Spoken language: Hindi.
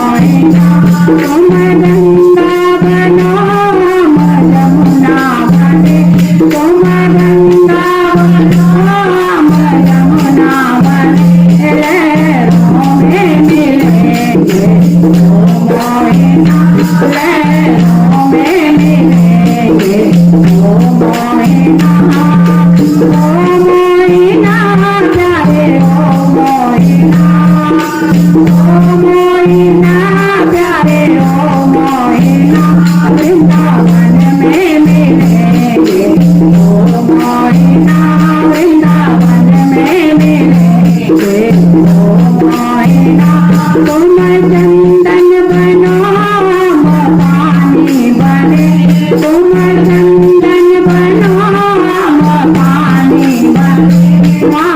मोहिना तुम गंगा बनो हम यमुना बने तुम गंगा बनो हम यमुना बने लहरों में मिलेंगे मोहिना लहरों में मिलेंगे मोहिना प्यारे मोहिना प्यारे मोहिना वृंदावन में मिलेंगे मोहिना वृंदावन में मिलेंगे मोहिना तुम चंदन बनो हम पानी बने तुम चंदन बनो हम पानी बने